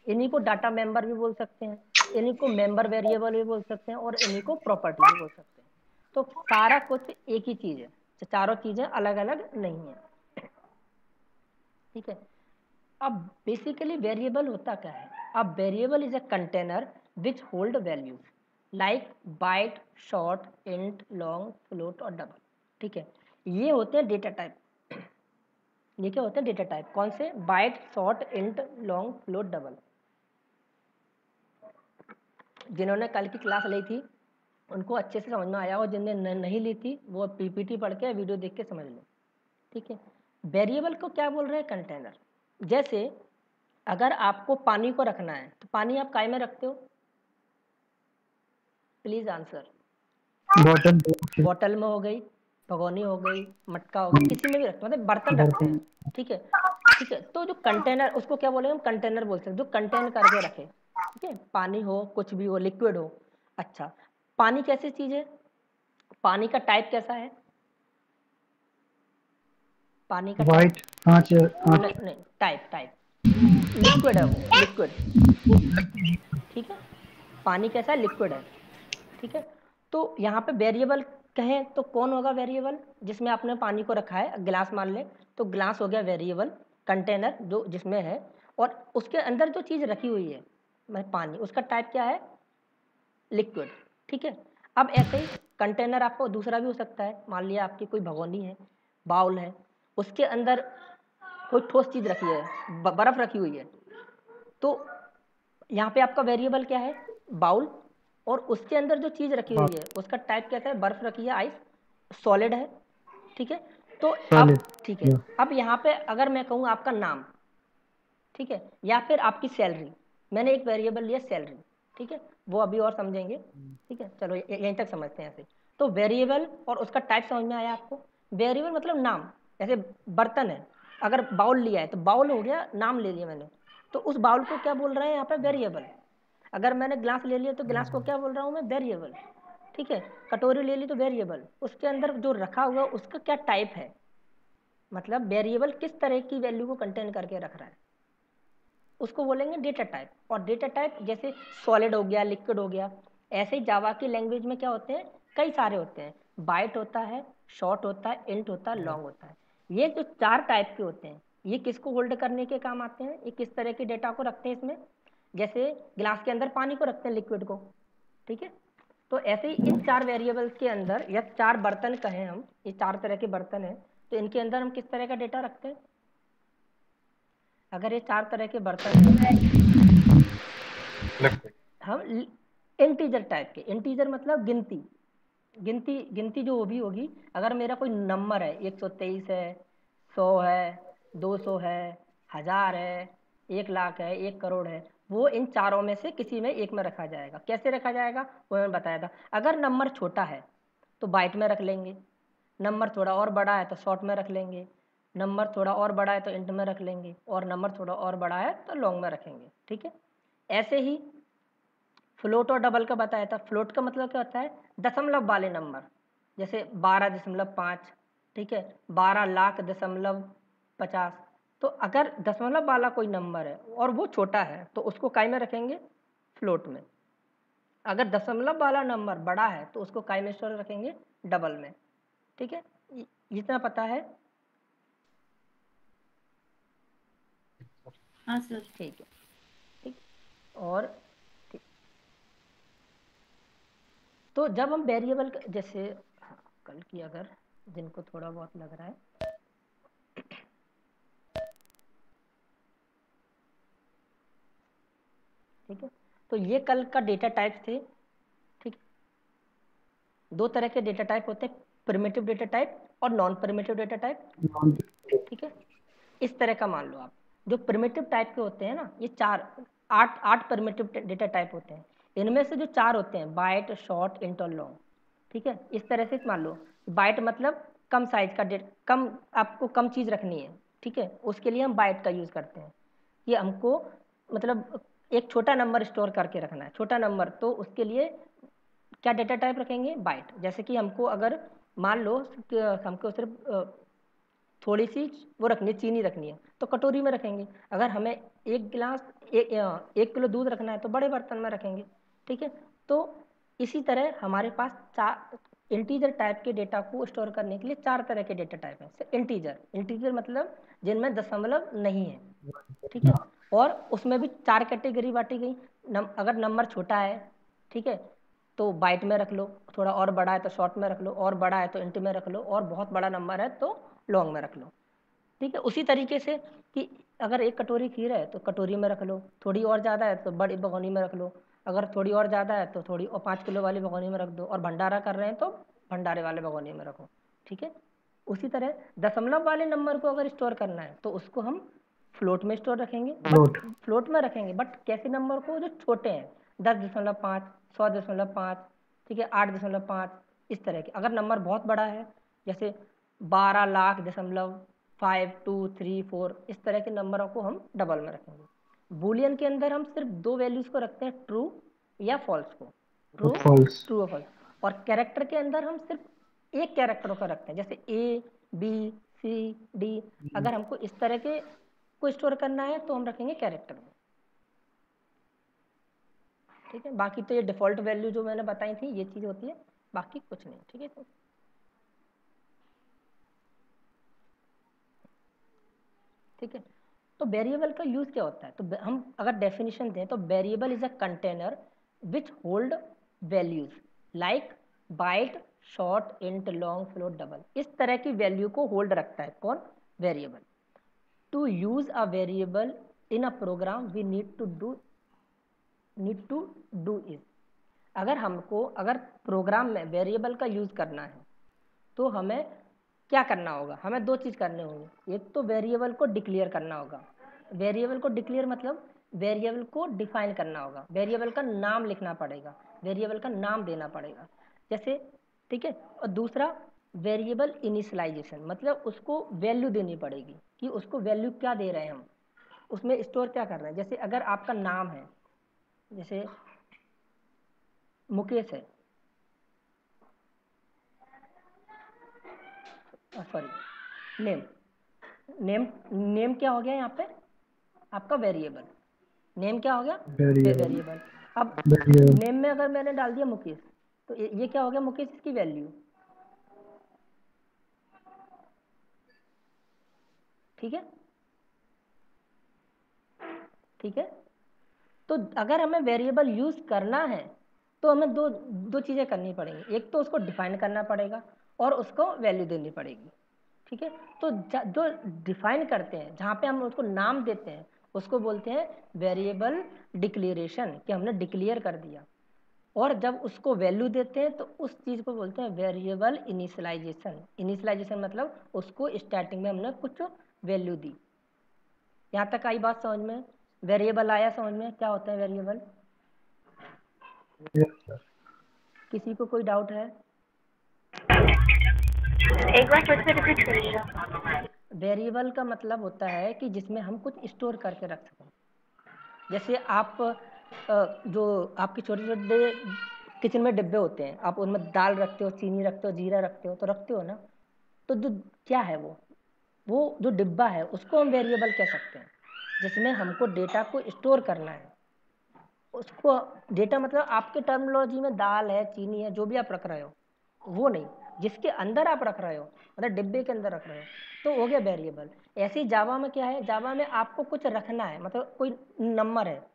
इन्हीं को data member भी बोल सकते हैं, इन्हीं को मेंबर वेरिएबल भी बोल सकते हैं, और इन्हीं को प्रॉपर्टी भी बोल सकते हैं। तो सारा कुछ एक ही चीज है, चारों चीजें अलग अलग नहीं है। ठीक है, अब बेसिकली वेरिएबल होता क्या है? अब variable is a container which hold values like byte, short, int, long, float और डबल। ठीक है, ये होते हैं डेटा टाइप। ये क्या होते हैं? Data type. कौन से? Byte, short, int, long, float, double. जिन्होंने कल की क्लास ली थी उनको अच्छे से समझ में आया, और जिन्होंने नहीं ली थी वो पीपीटी पढ़ के वीडियो देख के समझ लो। ठीक है, वेरिएबल को क्या बोल रहे हैं? कंटेनर। जैसे अगर आपको पानी को रखना है तो पानी आप काय में रखते हो? Please answer. बॉटल में हो गई, भगोनी हो गई, मटका हो गई, किसी में भी रखते हैं, मतलब बर्तन रखते हैं। ठीक है, ठीक है, तो जो कंटेनर, उसको क्या बोलेंगे? हम कंटेनर बोल सकते हैं, जो कंटेन करके रखे। ठीक है, पानी हो, कुछ भी हो, लिक्विड हो। अच्छा, पानी कैसी चीज है? पानी का टाइप कैसा है? पानी का वाइट, कांच, नहीं, टाइप टाइप लिक्विड है, वो लिक्विड। ठीक है, पानी कैसा है? लिक्विड है। ठीक है, तो यहाँ पे वेरिएबल कहें तो कौन होगा वेरिएबल? जिसमें आपने पानी को रखा है, गिलास मान ले तो ग्लास हो गया वेरिएबल, कंटेनर जो जिसमें है, और उसके अंदर जो चीज़ रखी हुई है मैं पानी, उसका टाइप क्या है? लिक्विड। ठीक है, अब ऐसे ही कंटेनर आपको दूसरा भी हो सकता है। मान लिया आपकी कोई भगोनी है, बाउल है, उसके अंदर कोई ठोस चीज़ रखी है, बर्फ़ रखी हुई है, तो यहाँ पे आपका वेरिएबल क्या है? बाउल। और उसके अंदर जो चीज़ रखी हुई है उसका टाइप कैसा है? बर्फ रखी है, आइस, सॉलिड है। ठीक है, तो अब ठीक है, अब यहाँ पे अगर मैं कहूँ आपका नाम, ठीक है, या फिर आपकी सैलरी, मैंने एक वेरिएबल लिया सैलरी। ठीक है, वो अभी और समझेंगे। ठीक है, चलो यहीं तक समझते हैं ऐसे। तो वेरिएबल और उसका टाइप समझ में आया आपको? वेरिएबल मतलब नाम। जैसे बर्तन है, अगर बाउल लिया है तो बाउल हो गया, नाम ले लिया मैंने, तो उस बाउल को क्या बोल रहे हैं यहाँ पे? वेरिएबल। अगर मैंने ग्लास ले लिया तो ग्लास को क्या बोल रहा हूँ मैं? वेरिएबल। ठीक है, कटोरी ले ली तो वेरिएबल, उसके अंदर जो रखा हुआ उसका क्या टाइप है, मतलब वेरिएबल किस तरह की वैल्यू को कंटेन करके रख रहा है, उसको बोलेंगे डेटा टाइप। और डेटा टाइप जैसे सॉलिड हो गया, लिक्विड हो गया, ऐसे ही जावा की लैंग्वेज में क्या होते हैं? कई सारे होते हैं। बाइट होता है, शॉर्ट होता है, इंट होता है, लॉन्ग होता है। ये जो चार टाइप के होते हैं, ये किसको होल्ड करने के काम आते हैं? ये किस तरह के डेटा को रखते हैं इसमें? जैसे गिलास के अंदर पानी को रखते हैं, लिक्विड को। ठीक है, तो ऐसे ही इन चार वेरिएबल्स के अंदर, या चार बर्तन कहें हम, ये चार तरह के बर्तन हैं, तो इनके अंदर हम किस तरह का डेटा रखते हैं? अगर ये चार तरह के बर्तन हैं, हम इंटीजर टाइप के, इंटीजर मतलब गिनती, गिनती गिनती जो भी होगी। अगर मेरा कोई नंबर है, 123 है, 100 है, 200 है, 1000 है, 1 लाख है, 1 करोड़ है, वो इन चारों में से किसी में एक में रखा जाएगा। कैसे रखा जाएगा वो मैंने बताया था। अगर नंबर छोटा है तो बाइट में रख लेंगे, नंबर थोड़ा और बड़ा है तो शॉर्ट में रख लेंगे, नंबर थोड़ा और बड़ा है तो इंट में रख लेंगे, और नंबर थोड़ा और बड़ा है तो लॉन्ग में रखेंगे। ठीक है, ऐसे ही फ्लोट और डबल का बताया था। फ्लोट का मतलब क्या होता है? दशमलव वाले नंबर, जैसे 12.5। ठीक है, 12,00,000,50। तो अगर दशमलव वाला कोई नंबर है और वो छोटा है तो उसको काय में रखेंगे? फ्लोट में। अगर दशमलव वाला नंबर बड़ा है तो उसको काय में स्टोर रखेंगे? डबल में। ठीक है, इतना पता है? हाँ सर। ठीक है, ठीक। और ठीक, तो जब हम वेरिएबल जैसे, हाँ, कल की अगर जिनको थोड़ा बहुत लग रहा है, ठीक है, तो ये कल का डेटा टाइप थे। ठीक, दो तरह के डेटा टाइप होते हैं, प्रिमिटिव डेटा टाइप और नॉन प्रिमिटिव डेटा टाइप। ठीक है, इस तरह का मान लो आप। जो प्रिमिटिव टाइप के होते हैं ना, ये चार, आठ आठ प्रिमिटिव डेटा टाइप होते हैं। इनमें से जो चार होते हैं, बाइट, शॉर्ट, इंट और लॉन्ग। ठीक है, इस तरह से मान लो, बाइट मतलब कम साइज का कम, आपको कम चीज़ रखनी है। ठीक है, उसके लिए हम बाइट का यूज़ करते हैं कि हमको मतलब एक छोटा नंबर स्टोर करके रखना है, छोटा नंबर, तो उसके लिए क्या डेटा टाइप रखेंगे? बाइट। जैसे कि हमको अगर मान लो कि हमको सिर्फ थोड़ी सी वो रखनी है, चीनी रखनी है, तो कटोरी में रखेंगे। अगर हमें 1 किलो दूध रखना है तो बड़े बर्तन में रखेंगे। ठीक है, तो इसी तरह हमारे पास 4 इंटीजर टाइप के डेटा को स्टोर करने के लिए 4 तरह के डेटा टाइप हैं। इंटीजर मतलब जिनमें दशमलव नहीं है। ठीक है, और उसमें भी 4 कैटेगरी बांटी गई। अगर नंबर छोटा है, ठीक है, तो बाइट में रख लो, थोड़ा और बड़ा है तो शॉर्ट में रख लो, और बड़ा है तो इंट में रख लो, और बहुत बड़ा नंबर है तो लॉन्ग में रख लो। ठीक है, उसी तरीके से कि अगर 1 कटोरी खीर है तो कटोरी में रख लो, थोड़ी और ज़्यादा है तो बड़ी भगोनी में रख लो, अगर थोड़ी और ज़्यादा है तो थोड़ी और 5 किलो वाली भगोनी में रख दो, और भंडारा कर रहे हैं तो भंडारे वाले भगोनी में रखो। ठीक है, उसी तरह दशमलव वाले नंबर को अगर स्टोर करना है तो उसको हम फ्लोट में स्टोर रखेंगे, फ्लोट में रखेंगे, बट कैसे नंबर को जो छोटे हैं, 10.5, 100.5, ठीक है, 8.5, इस तरह के। अगर नंबर बहुत बड़ा है, जैसे 12,00,000.52344, इस तरह के नंबरों को हम डबल में रखेंगे। बूलियन के अंदर हम सिर्फ 2 वैल्यूज को रखते हैं, ट्रू या फॉल्स को, ट्रू और फॉल्स। और कैरेक्टर के अंदर हम सिर्फ एक कैरेक्टरों का रखते हैं, जैसे ABCD। अगर हमको इस तरह के को स्टोर करना है तो हम रखेंगे कैरेक्टर में। ठीक है, बाकी तो ये डिफॉल्ट वैल्यू जो मैंने बताई थी ये चीज़ होती है, बाकी कुछ नहीं। ठीक है, ठीक है, तो वेरिएबल का यूज़ क्या होता है, तो हम अगर डेफिनेशन दें तो variable is a container which hold values like byte, short, int, long, float, double. इस तरह की वैल्यू को होल्ड रखता है कौन, variable. To use a variable in a program we need to do is. अगर प्रोग्राम में वेरिएबल का यूज़ करना है तो हमें क्या करना होगा, हमें 2 चीज़ करनी होगी। एक तो वेरिएबल को डिक्लेयर करना होगा। वेरिएबल को डिक्लेयर मतलब वेरिएबल को डिफाइन करना होगा, वेरिएबल का नाम लिखना पड़ेगा, वेरिएबल का नाम देना पड़ेगा, जैसे। ठीक है, और दूसरा वेरिएबल इनिशियलाइजेशन, मतलब उसको वैल्यू देनी पड़ेगी कि उसको वैल्यू क्या दे रहे हैं हम, उसमें स्टोर क्या कर रहे हैं। जैसे अगर आपका नाम है, जैसे मुकेश है, सॉरी, नेम, नेम नेम क्या हो गया यहाँ पे, आपका वेरिएबल। नेम क्या हो गया, वेरिएबल। अब नेम में अगर मैंने डाल दिया मुकेश, तो ये क्या हो गया, मुकेश इसकी वैल्यू। ठीक है, ठीक है, तो अगर हमें वेरिएबल यूज करना है तो हमें दो दो चीज़ें करनी पड़ेंगी। एक तो उसको डिफाइन करना पड़ेगा और उसको वैल्यू देनी पड़ेगी। ठीक है, तो जो डिफाइन करते हैं, जहाँ पे हम उसको नाम देते हैं, उसको बोलते हैं वेरिएबल डिक्लेरेशन, कि हमने डिक्लेयर कर दिया। और जब उसको वैल्यू देते हैं तो उस चीज़ को बोलते हैं वेरिएबल इनिशियलाइजेशन। इनिशियलाइजेशन मतलब उसको स्टार्टिंग में हमने कुछ वैल्यू दी। यहाँ तक आई बात समझ में, वेरिएबल आया समझ में क्या होता है वेरिएबल। किसी को कोई डाउट है, एक बार फिर से रिपीट करिएगा। वेरिएबल का मतलब होता है कि जिसमें हम कुछ स्टोर करके रख सकें। जैसे आप जो आपके छोटे छोटे किचन में डिब्बे होते हैं, आप उनमें दाल रखते हो, चीनी रखते हो, जीरा रखते हो, तो रखते हो ना, तो जो क्या है वो जो डिब्बा है उसको हम वेरिएबल कह सकते हैं, जिसमें हमको डेटा को स्टोर करना है। उसको डेटा मतलब आपके टर्मिनोलॉजी में दाल है, चीनी है, जो भी आप रख रहे हो वो नहीं, जिसके अंदर आप रख रहे हो, मतलब डिब्बे के अंदर रख रहे हो, तो हो गया वेरिएबल। ऐसे ही जावा में क्या है, जावा में आपको कुछ रखना है, मतलब कोई नंबर है,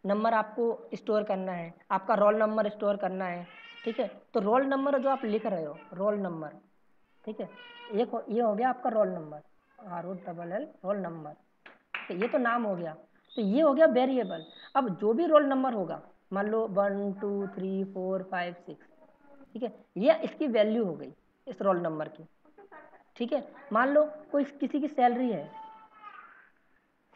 नंबर आपको स्टोर करना है, आपका रोल नंबर स्टोर करना है। ठीक है, तो रोल नंबर जो आप लिख रहे हो, रोल नंबर, ठीक है, ये हो गया आपका roll number, ROLL, roll number. तो ये तो नाम हो गया, तो ये हो गया वेरिएबल। अब जो भी रोल नंबर होगा, मान लो 1 2 3 4 5 6, ठीक है, ये इसकी वैल्यू हो गई इस रोल नंबर की। ठीक है, मान लो कोई किसी की सैलरी है,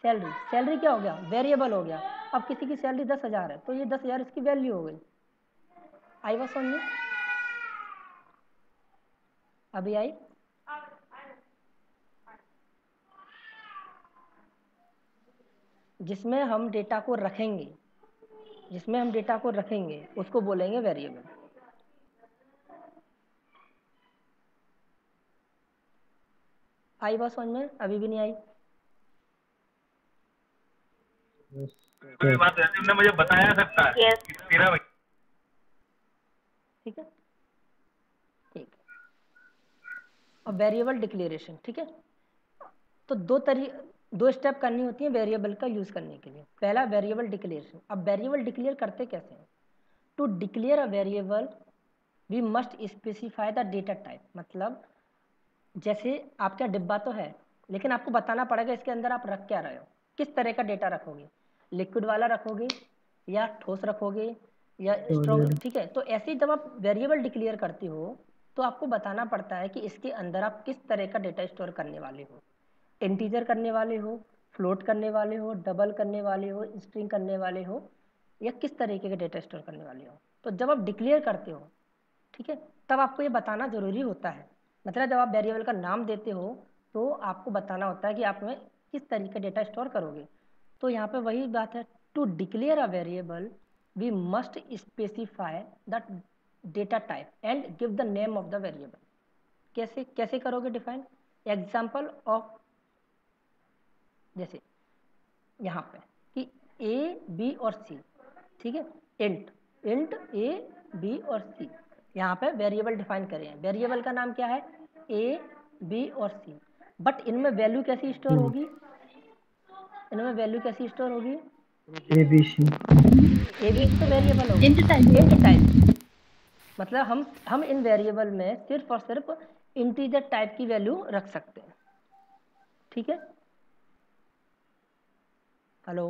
सैलरी क्या हो गया, वेरिएबल हो गया। अब किसी की सैलरी 10,000 है तो ये 10,000 इसकी वैल्यू हो गई। आई बात समझ में, अभी आई। जिसमें हम डेटा को रखेंगे, उसको बोलेंगे वेरिएबल। आई बात समझ में? अभी भी नहीं आई? कोई बात है, तुमने मुझे बताया सकता है Yes. कि तेरा ठीक है, ठीक। और वेरिएबल डिक्लेरेशन, ठीक है। तो दो स्टेप करनी होती है वेरिएबल का यूज करने के लिए। पहला वेरिएबल डिक्लेरेशन। अब वेरिएबल डिक्लेयर करते कैसे हैं? To declare a variable we must specify the data type. मतलब जैसे आपका डिब्बा तो है, लेकिन आपको बताना पड़ेगा इसके अंदर आप रख क्या रहे हो, किस तरह का डेटा रखोगे, लिक्विड वाला रखोगे या ठोस रखोगे या स्ट्रॉन्ग, ठीक है। तो ऐसे ही जब आप वेरिएबल डिक्लेयर करते हो तो आपको बताना पड़ता है कि इसके अंदर आप किस तरह का डेटा स्टोर करने वाले हो, इंटीजर करने वाले हो, फ्लोट करने वाले हो, डबल करने वाले हो, स्ट्रिंग करने वाले हो, या किस तरीके का डेटा स्टोर करने वाले हो। तो जब आप डिक्लेयर करते हो, ठीक है, तब आपको ये बताना ज़रूरी होता है। मतलब जब आप वेरिएबल का नाम देते हो तो आपको बताना होता है कि आप में किस तरीके का डेटा स्टोर करोगे। तो यहाँ पे वही बात है, to declare a variable we must specify the data type and give the name of the variable. कैसे कैसे करोगे डिफाइन? एग्जाम्पल ऑफ, जैसे यहाँ पे कि ए बी और सी, ठीक है, इंट इंट ए बी और सी, यहाँ पे वेरिएबल डिफाइन करें हैं। वेरिएबल का नाम क्या है? ए बी और सी। बट इनमें वैल्यू कैसी स्टोर होगी? इनमें वैल्यू कैसी स्टोर होगी? ABC ए बी तो वेरिएबल होगी, इंट टाइप। मतलब हम इन वेरिएबल में सिर्फ और सिर्फ इंटीजर टाइप की वैल्यू रख सकते हैं, ठीक है। हेलो,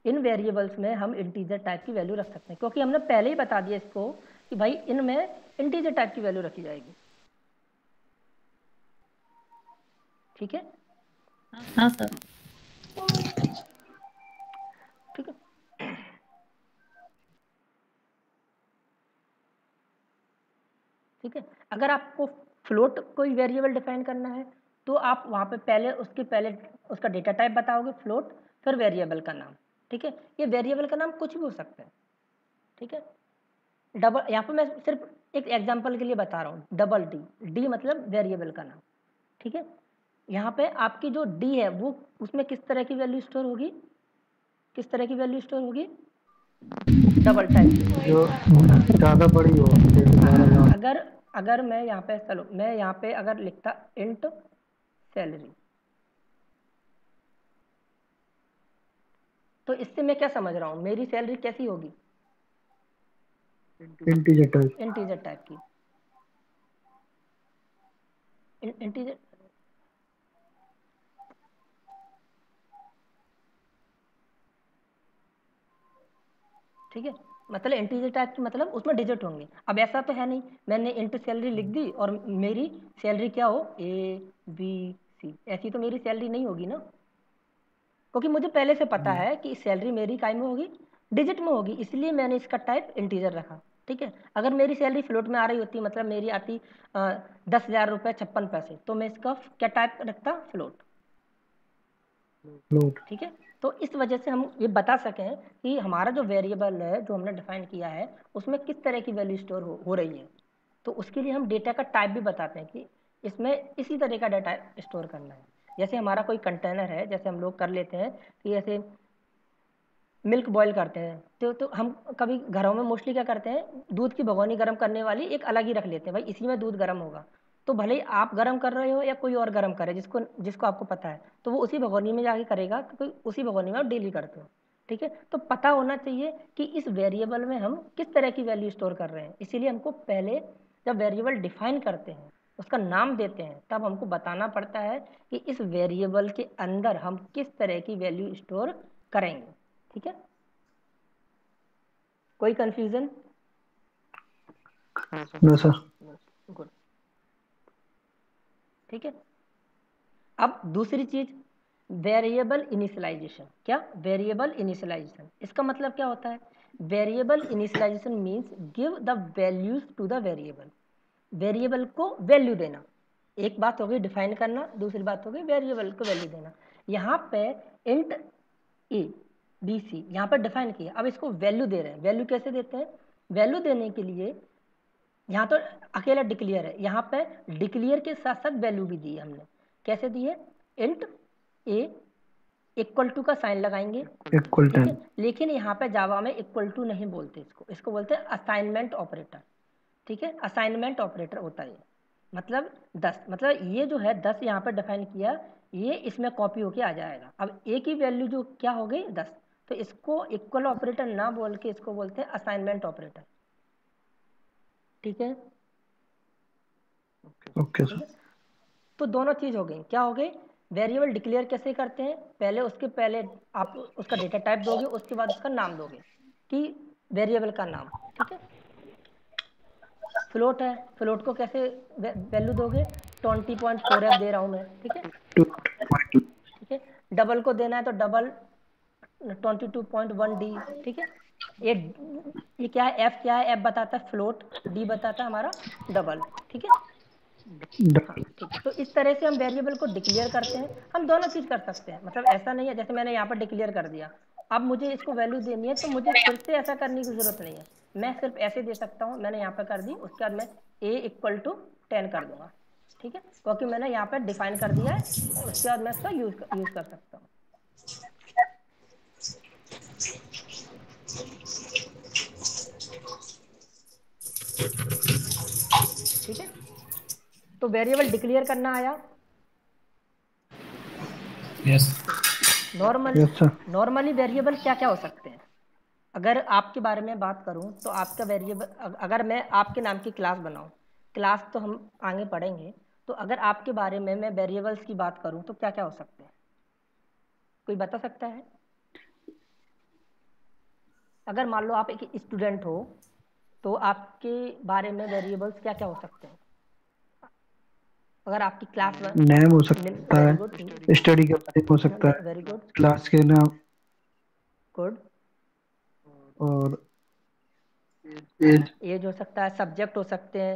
इन वेरिएबल्स में हम इंटीजर टाइप की वैल्यू रख सकते हैं, क्योंकि हमने पहले ही बता दिया इसको कि भाई इनमें इंटीजर टाइप की वैल्यू रखी जाएगी, ठीक है। हाँ सर। ठीक है, ठीक है। अगर आपको फ्लोट कोई वेरिएबल डिफाइन करना है तो आप वहाँ पे पहले उसका डेटा टाइप बताओगे फ्लोट, फिर वेरिएबल का नाम, ठीक है। ये वेरिएबल का नाम कुछ भी हो सकता है, ठीक है। डबल, यहाँ पे मैं सिर्फ एक एग्जांपल के लिए बता रहा हूँ, डबल डी, डी मतलब वेरिएबल का नाम, ठीक है। यहाँ पे आपकी जो डी है वो उसमें किस तरह की वैल्यू स्टोर होगी? किस तरह की वैल्यू स्टोर होगी? Double type. जो ज़्यादा बड़ी हो, अगर अगर मैं यहाँ पे, चलो मैं यहाँ पे अगर लिखता इंट सैलरी, तो इससे मैं क्या समझ रहा हूँ, मेरी सैलरी कैसी होगी? Integer type. इंटीजर टाइप की। इंटीजर, ठीक है। मतलब इंटीजर टाइप की मतलब उसमें डिजिट होंगे। अब ऐसा तो है नहीं मैंने इंट सैलरी लिख दी और मेरी सैलरी क्या हो, ए बी सी, ऐसी तो मेरी सैलरी नहीं होगी ना, क्योंकि मुझे पहले से पता है कि सैलरी मेरी काय में होगी, डिजिट में होगी, इसलिए मैंने इसका टाइप इंटीजर रखा, ठीक है। अगर मेरी सैलरी फ्लोट में आ रही होती, मतलब मेरी आती 10,000 रुपये 56 पैसे, तो मैं इसका क्या टाइप रखता? Float, float. ठीक है। तो इस वजह से हम ये बता सकें कि हमारा जो वेरिएबल है जो हमने डिफाइन किया है उसमें किस तरह की वैल्यू स्टोर हो रही है। तो उसके लिए हम डेटा का टाइप भी बताते हैं कि इसमें इसी तरह का डाटा स्टोर करना है। जैसे हमारा कोई कंटेनर है, जैसे हम लोग कर लेते हैं कि जैसे मिल्क बॉईल करते हैं तो हम कभी घरों में मोस्टली क्या करते हैं, दूध की भगोनी गर्म करने वाली एक अलग ही रख लेते हैं, भाई इसी में दूध गर्म होगा। तो भले ही आप गर्म कर रहे हो या कोई और गर्म करे जिसको जिसको आपको पता है, तो वो उसी भगोनी में जाके करेगा क्योंकि उसी भगोनी में आप डेली करते हो, ठीक है। तो पता होना चाहिए कि इस वेरिएबल में हम किस तरह की वैल्यू स्टोर कर रहे हैं। इसीलिए हमको पहले जब वेरिएबल डिफाइन करते हैं, उसका नाम देते हैं, तब हमको बताना पड़ता है कि इस वेरिएबल के अंदर हम किस तरह की वैल्यू स्टोर करेंगे, ठीक है। कोई कंफ्यूजन? No sir. गुड, ठीक है। अब दूसरी चीज, वेरिएबल इनिशियलाइजेशन। क्या? वेरिएबल इनिशियलाइजेशन, इसका मतलब क्या होता है? Variable initialisation means give the values to the variable. Variable को वैल्यू देना। एक बात हो गई डिफाइन करना, दूसरी बात हो गई वेरिएबल को वैल्यू देना। यहाँ पे इंट ए बी सी यहाँ पर डिफाइन किया, अब इसको वैल्यू दे रहे हैं। वैल्यू कैसे देते हैं? वैल्यू देने के लिए यहाँ तो अकेला डिक्लेयर है, यहाँ पे डिक्लेयर के साथ साथ वैल्यू भी दी है हमने। कैसे दी है? इंट ए इक्वल टू का साइन लगाएंगे, इक्वल ठीक है। 10। लेकिन यहाँ पे जावा में इक्वल टू नहीं बोलते इसको, इसको बोलते हैं असाइनमेंट ऑपरेटर, ठीक है। असाइनमेंट ऑपरेटर होता है मतलब 10, मतलब ये जो है 10 यहाँ पर डिफाइन किया, ये इसमें कॉपी होके आ जाएगा। अब ए की वैल्यू जो क्या हो गई 10, तो इसको इक्वल ऑपरेटर ना बोल के इसको बोलते हैं असाइनमेंट ऑपरेटर, ठीक है। ओके ठीक सर। है, तो दोनों चीज हो गई। क्या हो गई? वेरिएबल डिक्लेयर कैसे करते हैं? पहले उसके पहले आप उसका डेटा टाइप दोगे, उसके बाद उसका नाम दोगे कि वेरिएबल का नाम, ठीक है। फ्लोट है, फ्लोट को कैसे वैल्यू दोगे? 20.4f दे रहा हूँ मैं, ठीक है, 2.2। ठीक है। डबल को देना है तो डबल 22.1d, ठीक है। ये क्या है? एफ क्या है? एफ बताता है फ्लोट, डी बताता है हमारा डबल, ठीक है। हाँ ठीक है, तो इस तरह से हम वेरिएबल को डिक्लेयर करते हैं। हम दोनों चीज़ कर सकते हैं, मतलब ऐसा नहीं है जैसे मैंने यहाँ पर डिक्लेयर कर दिया, अब मुझे इसको वैल्यू देनी है तो मुझे फिर से ऐसा करने की ज़रूरत नहीं है, मैं सिर्फ ऐसे दे सकता हूँ। मैंने यहाँ पर कर दी, उसके बाद मैं a इक्वल टू 10 कर दूंगा, ठीक है, क्योंकि मैंने यहाँ पर डिफाइन कर दिया है, उसके बाद मैं इसका यूज़ कर सकता हूँ। ठीक है, तो वेरिएबल डिक्लेयर करना आया। यस नॉर्मली वेरिएबल क्या क्या हो सकते हैं? अगर आपके बारे में बात करूं तो आपका वेरिएबल, अगर मैं आपके नाम की क्लास बनाऊं, क्लास तो हम आगे पढ़ेंगे, तो अगर आपके बारे में मैं वेरिएबल्स की बात करूं तो क्या क्या हो सकते हैं? कोई बता सकता है? अगर मान लो आप एक स्टूडेंट हो तो आपके बारे में वेरिएबल्स क्या क्या हो सकते हैं? अगर आपकी क्लास नेम हो सकता वेरी है, गुड, स्टडी का टाइप हो सकता है, वेरी गुड, क्लास के नाम, गुड, और एज, एज हो सकता है, सब्जेक्ट हो सकते हैं,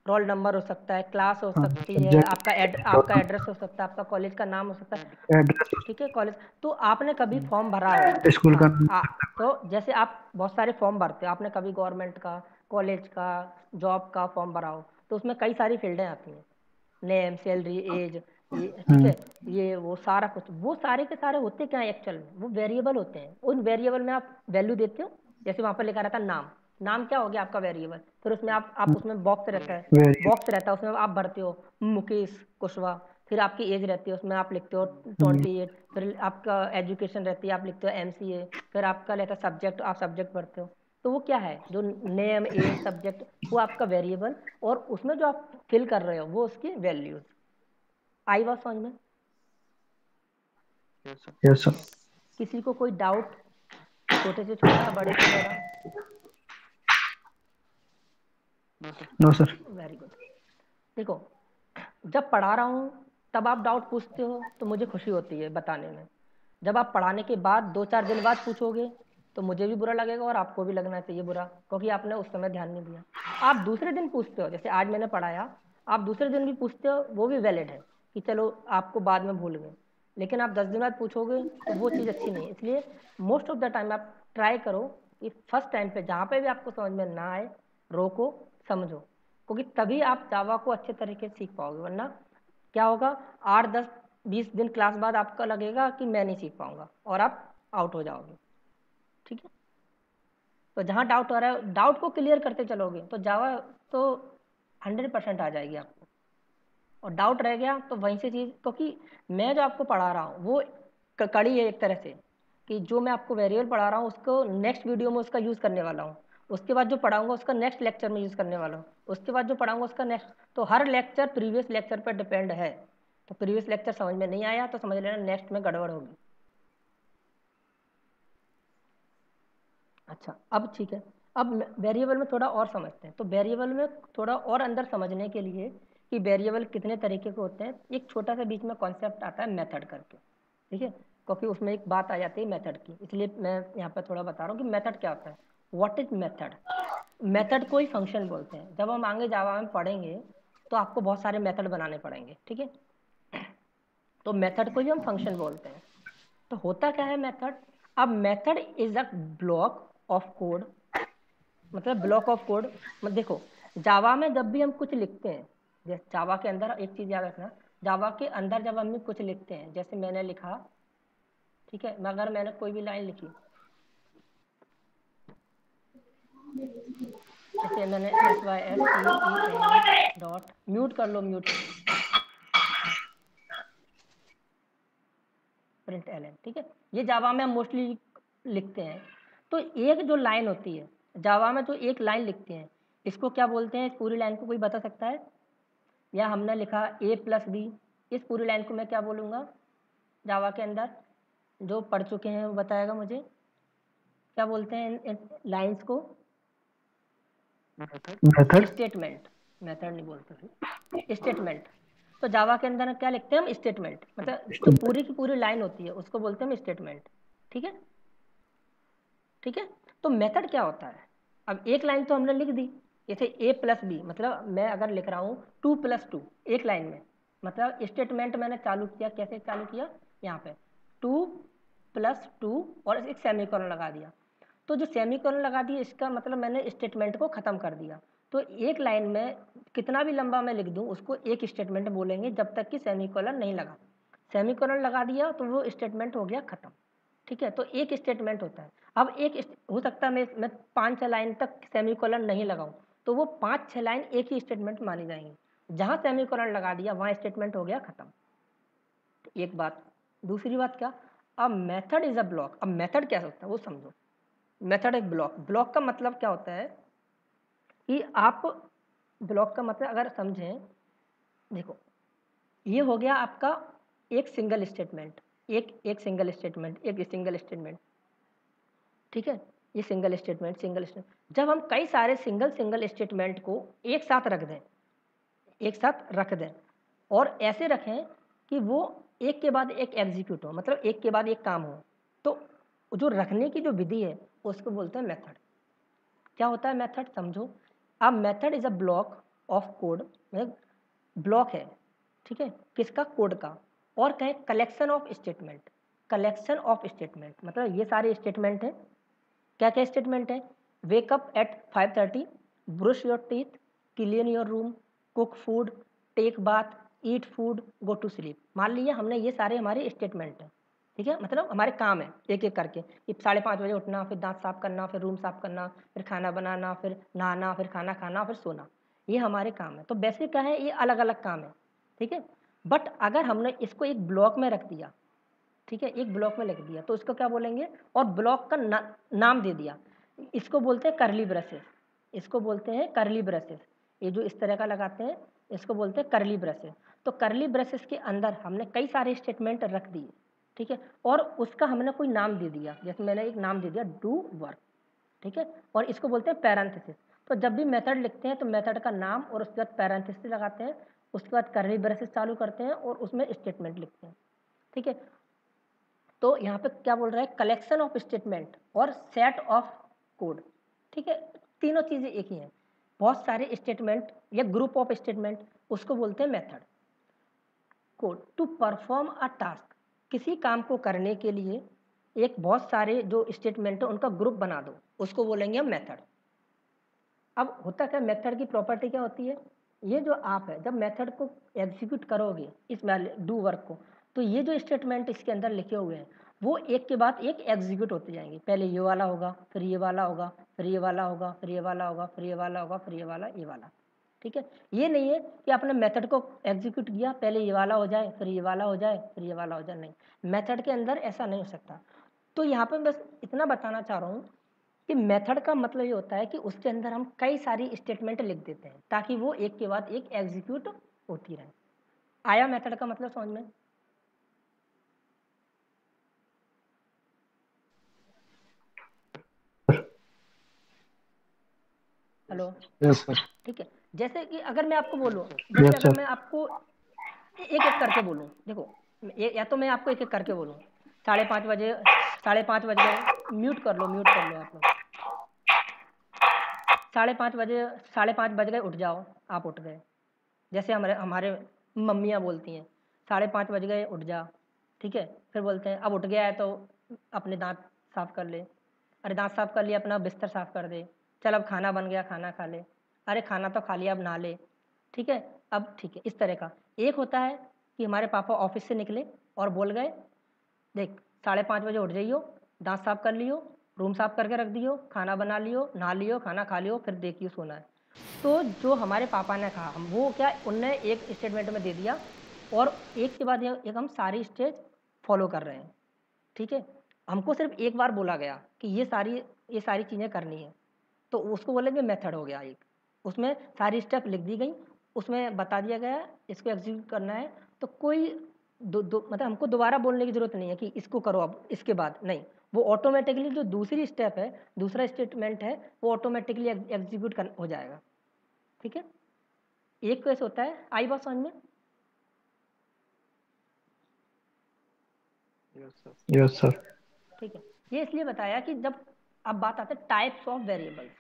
रोल नंबर हो सकता है, क्लास हो हाँ सकती है, आपका आपका सब्जेक्ट, एड्रेस हो सकता है, आपका कॉलेज का नाम हो सकता है, एड्रेस, ठीक है, कॉलेज। तो आपने कभी फॉर्म भरा है? स्कूल का हाँ नाम। तो जैसे आप बहुत सारे फॉर्म भरते हो, आपने कभी गवर्नमेंट का, कॉलेज का, जॉब का फॉर्म भरा हो, तो उसमें कई सारी फील्डें आती हैं, नेम, सैलरी, एज, ये ठीक है, ये वो सारा कुछ, वो सारे के सारे होते क्या है एक्चुअल में? वो वेरिएबल होते हैं। उन वेरिएबल में आप वैल्यू देते हो, जैसे वहाँ पर लिखा रहता है नाम, नाम क्या हो गया आपका वेरिएबल, फिर उसमें आप उसमें बॉक्स रहता है, वेरी बॉक्स रहता है उसमें आप भरते हो मुकेश कुशवाहा, फिर आपकी एज रहती है उसमें आप लिखते हो 28, फिर आपका एजुकेशन रहती है आप लिखते हो MCA, फिर आपका रहता है सब्जेक्ट, आप सब्जेक्ट भरते हो। तो वो क्या है? जो नेम, एज, सब्जेक्ट, वो आपका वेरिएबल, और उसमें जो आप फिल कर रहे हो वो उसकी वैल्यूज। आई बात समझ में? Yes sir. किसी को कोई डाउट? छोटे से छोटा, बड़े से बड़ा? No sir. Very good. देखो, जब पढ़ा रहा हूँ तब आप डाउट पूछते हो तो मुझे खुशी होती है बताने में। जब आप पढ़ाने के बाद 2-4 दिन बाद पूछोगे तो मुझे भी बुरा लगेगा और आपको भी लगना चाहिए बुरा, क्योंकि आपने उस समय ध्यान नहीं दिया। आप दूसरे दिन पूछते हो, जैसे आज मैंने पढ़ाया, आप दूसरे दिन भी पूछते हो, वो भी वैलिड है कि चलो आपको बाद में भूल गए, लेकिन आप 10 दिन बाद पूछोगे तो वो चीज़ अच्छी नहीं है। इसलिए मोस्ट ऑफ द टाइम आप ट्राई करो कि फर्स्ट टाइम पे जहाँ पे भी आपको समझ में ना आए, रोको, समझो, क्योंकि तभी आप जावा को अच्छे तरीके से सीख पाओगे। वरना क्या होगा, 8-10-20 दिन क्लास बाद आपका लगेगा कि मैं नहीं सीख पाऊंगा और आप आउट हो जाओगे, ठीक है। तो जहाँ डाउट हो रहा है, डाउट को क्लियर करते चलोगे तो जावा तो 100% आ जाएगी आपको। और डाउट रह गया तो वहीं से चीज़, क्योंकि मैं जो आपको पढ़ा रहा हूँ वो कड़ी है एक तरह से, कि जो मैं आपको वेरिएबल पढ़ा रहा हूँ उसको नेक्स्ट वीडियो में उसका यूज़ करने वाला हूँ, उसके बाद जो पढ़ाऊंगा उसका नेक्स्ट लेक्चर में यूज़ करने वाला हूँ, उसके बाद जो पढ़ाऊंगा उसका नेक्स्ट, तो हर लेक्चर प्रीवियस लेक्चर पर डिपेंड है। तो प्रीवियस लेक्चर समझ में नहीं आया तो समझ लेना नेक्स्ट में गड़बड़ होगी। अच्छा, अब ठीक है, अब वेरिएबल में थोड़ा और समझते हैं। तो वेरिएबल में थोड़ा और अंदर समझने के लिए कि वेरिएबल कितने तरीके के होते हैं, एक छोटा सा बीच में कॉन्सेप्ट आता है मेथड करके, ठीक है, क्योंकि उसमें एक बात आ जाती है मेथड की, इसलिए मैं यहाँ पर थोड़ा बता रहा हूँ कि मेथड क्या होता है। What is method? मेथड को ही फंक्शन बोलते हैं। जब हम आगे जावा में पढ़ेंगे तो आपको बहुत सारे मेथड बनाने पड़ेंगे, ठीक है, तो मेथड को ही हम फंक्शन बोलते हैं। तो होता क्या है मेथड? अब method is a block of code, मतलब ब्लॉक ऑफ कोड। मतलब देखो, जावा में जब भी हम कुछ लिखते हैं, जैसे जावा के अंदर एक चीज़ याद रखना, जावा के अंदर जब हम कुछ लिखते हैं, जैसे मैंने लिखा, ठीक है, अगर मैंने कोई भी लाइन लिखी, जैसे मैंने SYSEEN डॉट, म्यूट कर लो, म्यूट प्रिंट एलन, ठीक है, ये जावा में हम मोस्टली लिखते हैं। तो एक जो लाइन होती है जावा में, जो एक लाइन लिखते हैं, इसको क्या बोलते हैं? इस पूरी लाइन को कोई बता सकता है? या हमने लिखा A+B, इस पूरी लाइन को मैं क्या बोलूँगा जावा के अंदर? जो पढ़ चुके हैं वो बताएगा मुझे, क्या बोलते हैं इन लाइन्स को? मेथड। स्टेटमेंट। मेथड नहीं बोलते, स्टेटमेंट। तो जावा के अंदर क्या लिखते हैं हम? स्टेटमेंट। मतलब जो पूरी की पूरी लाइन होती है उसको बोलते हैं हम स्टेटमेंट, ठीक है, ठीक है। तो मेथड क्या होता है? अब एक लाइन तो हमने लिख दी, जैसे A+B, मतलब मैं अगर लिख रहा हूँ 2+2 एक लाइन में, मतलब स्टेटमेंट मैंने चालू किया, कैसे चालू किया? यहाँ पे 2+2 और एक सेमीकोलन लगा दिया। तो जो सेमीकोलन लगा दिया इसका मतलब मैंने स्टेटमेंट को ख़त्म कर दिया। तो एक लाइन में कितना भी लंबा मैं लिख दूँ उसको एक स्टेटमेंट बोलेंगे जब तक कि सेमीकोलन नहीं लगा। सेमीकोलन लगा दिया तो वो स्टेटमेंट हो गया ख़त्म, ठीक है। तो एक स्टेटमेंट होता है। अब एक हो सकता है मैं 5-6 लाइन तक सेमीकोलन नहीं लगाऊं, तो वो 5-6 लाइन एक ही स्टेटमेंट मानी जाएंगी। जहां सेमीकोलन लगा दिया वहां स्टेटमेंट हो गया ख़त्म। तो एक बात। दूसरी बात क्या? अब मेथड इज अ ब्लॉक। अब मेथड क्या होता है वो समझो। मेथड एक ब्लॉक। ब्लॉक का मतलब क्या होता है कि आप, ब्लॉक का मतलब अगर समझें, देखो ये हो गया आपका एक सिंगल स्टेटमेंट, एक सिंगल स्टेटमेंट, एक सिंगल स्टेटमेंट, ठीक है। ये सिंगल स्टेटमेंट। जब हम कई सारे सिंगल स्टेटमेंट को एक साथ रख दें और ऐसे रखें कि वो एक के बाद एक एग्जीक्यूट हो, मतलब एक के बाद एक काम हो, तो जो रखने की जो विधि है उसको बोलते हैं मेथड। क्या होता है मेथड? समझो। अब method is a block of code, मतलब ब्लॉक है, ठीक है, किसका? कोड का। और कहें collection of statement. Collection of statement मतलब ये सारे स्टेटमेंट हैं। क्या क्या स्टेटमेंट है? Wake up at 5:30, brush your teeth, clean your room, cook food, take bath, eat food, go to sleep. मान लीजिए हमने ये सारे हमारे स्टेटमेंट हैं, ठीक है, मतलब हमारे काम है एक एक करके कि 5:30 बजे उठना, फिर दांत साफ करना, फिर रूम साफ करना, फिर खाना बनाना, फिर नहाना, फिर खाना खाना, फिर सोना। ये हमारे काम है। तो बेसिक क्या है? ये अलग अलग काम है, ठीक है। बट अगर हमने इसको एक ब्लॉक में रख दिया, ठीक है, एक ब्लॉक में लिख दिया, तो इसको क्या बोलेंगे? और ब्लॉक का नाम दे दिया, इसको बोलते हैं करली ब्रेसेस। इसको बोलते हैं करली ब्रेसेस। ये जो इस तरह का लगाते हैं इसको बोलते हैं करली ब्रेसेस। तो करली ब्रेसेस के अंदर हमने कई सारे स्टेटमेंट रख दिए, ठीक है, और उसका हमने कोई नाम दे दिया, जैसे मैंने एक नाम दे दिया डू वर्क, ठीक है, और इसको बोलते हैं पैरेंथेसिस। तो जब भी मेथड लिखते हैं तो मेथड का नाम और उसके बाद पैरेंथेसिस लगाते हैं, उसके बाद करली ब्रेसेस चालू करते हैं और उसमें स्टेटमेंट लिखते हैं, ठीक है। तो यहाँ पे क्या बोल रहा है? कलेक्शन ऑफ स्टेटमेंट और सेट ऑफ कोड, ठीक है, तीनों चीज़ें एक ही हैं। बहुत सारे स्टेटमेंट या ग्रुप ऑफ स्टेटमेंट, उसको बोलते हैं method. Code to perform a task, किसी काम को करने के लिए एक बहुत सारे जो स्टेटमेंट है उनका ग्रुप बना दो, उसको बोलेंगे हम मेथड। अब होता क्या? मेथड की प्रॉपर्टी क्या होती है? ये जो आप है जब मेथड को एग्जीक्यूट करोगे इस डू वर्क को, तो ये जो स्टेटमेंट इसके अंदर लिखे हुए हैं वो एक के बाद एक एग्जीक्यूट होते जाएंगे। पहले ये वाला होगा, फिर ये वाला होगा, फिर ये वाला होगा, फिर ये वाला होगा, फिर ये वाला होगा, फिर ये वाला, ये वाला, ठीक है। ये नहीं है कि आपने मेथड को एग्जीक्यूट किया, पहले ये वाला हो जाए, फिर ये वाला हो जाए, फिर ये वाला हो जाए, नहीं, मेथड के अंदर ऐसा नहीं हो सकता। तो यहाँ पे बस इतना बताना चाह रहा हूँ कि मेथड का मतलब ये होता है कि उसके अंदर हम कई सारी स्टेटमेंट लिख देते हैं ताकि वो एक के बाद एक एग्जीक्यूट होती रहे। आया मेथड का मतलब समझ में? हेलो? Yes sir. ठीक है। जैसे कि अगर मैं आपको बोलूँ, जैसे अगर मैं आपको एक एक करके बोलूँ, देखो या तो मैं आपको एक एक करके बोलूँ 5:30 बजे, 5:30 बज गए, म्यूट कर लो आप लोग। 5:30 बजे, 5:30 बज गए, उठ जाओ, आप उठ गए। जैसे हमारे मम्मियाँ बोलती हैं 5:30 बज गए, उठ जा, ठीक है। फिर बोलते हैं अब उठ गया है तो अपने दांत साफ कर ले। अरे दांत साफ कर लिया, अपना बिस्तर साफ कर दे। चल अब खाना बन गया, खाना खा ले। अरे खाना तो खा लिया अब नहा ले, ठीक है। अब ठीक है, इस तरह का। एक होता है कि हमारे पापा ऑफिस से निकले और बोल गए देख 5:30 बजे उठ जाइयो, दांत साफ कर लियो, रूम साफ करके रख दियो, खाना बना लियो, नहा लियो, खाना खा लियो, फिर देखियो सोना है। तो जो हमारे पापा ने कहा हम वो क्या उनने एक स्टेटमेंट में दे दिया और एक के बाद एक हम सारी स्टेज फॉलो कर रहे हैं, ठीक है। हमको सिर्फ एक बार बोला गया कि ये सारी चीज़ें करनी है, तो उसको बोलेंगे मेथड हो गया एक। उसमें सारी स्टेप लिख दी गई, उसमें बता दिया गया इसको एग्जीक्यूट करना है। तो कोई मतलब हमको दोबारा बोलने की ज़रूरत नहीं है कि इसको करो अब इसके बाद, नहीं। वो ऑटोमेटिकली जो दूसरी स्टेप है, दूसरा स्टेटमेंट है, वो ऑटोमेटिकली एग्जीक्यूट हो जाएगा, ठीक है। एक केस होता है, आई बात समझ में? Yes sir. ठीक है। ये इसलिए बताया कि जब अब बात आते हैं टाइप्स ऑफ वेरिएबल्स,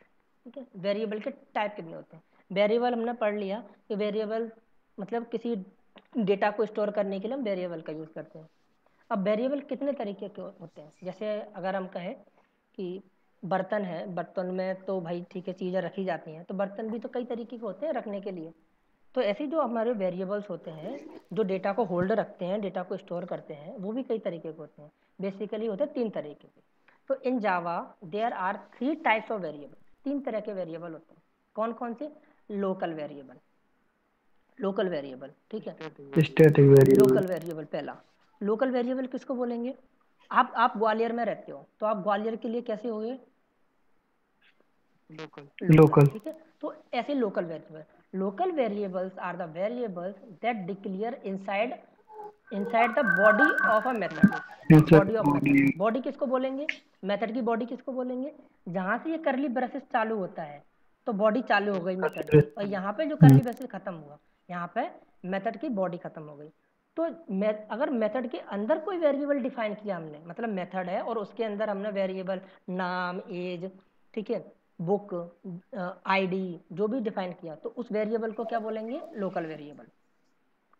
ठीक है। वेरिएबल के टाइप कितने होते हैं? वेरिएबल हमने पढ़ लिया कि वेरिएबल मतलब किसी डेटा को स्टोर करने के लिए हम वेरिएबल का यूज़ करते हैं। अब वेरिएबल कितने तरीके के होते हैं? जैसे अगर हम कहें कि बर्तन है, बर्तन में तो भाई ठीक है चीज़ें रखी जाती हैं, तो बर्तन भी तो कई तरीके के होते हैं रखने के लिए। तो ऐसे जो हमारे वेरिएबल्स होते हैं जो डेटा को होल्ड रखते हैं, डेटा को स्टोर करते हैं, वो भी कई तरीके के होते हैं। बेसिकली होते हैं 3 तरीके के। तो in Java there are 3 types of variable. 3 तरह के वेरिएबल होते हैं। कौन कौन से? लोकल वेरिएबल, लोकल वेरिएबल, ठीक है। Static variable. लोकल वेरिएबल पहला। लोकल वेरिएबल किसको बोलेंगे? आप ग्वालियर में रहते हो तो आप ग्वालियर के लिए कैसे होगे? Local, local. ठीक है। तो ऐसे local variables are the variables that declare inside the body of a method. Body of method, body किसको बोलेंगे? मेथड की बॉडी किसको बोलेंगे? जहां से ये करली ब्रेसेस चालू होता है तो बॉडी चालू हो गई मेथड की, और यहाँ पे जो करली ब्रेसेस खत्म हुआ यहाँ पे मेथड की बॉडी खत्म हो गई। तो अगर मेथड के अंदर कोई वेरिएबल डिफाइन किया हमने, मतलब मेथड है और उसके अंदर हमने वेरिएबल नाम, एज, ठीक है, बुक, आईडी जो भी डिफाइन किया, तो उस वेरिएबल को क्या बोलेंगे? Local variable.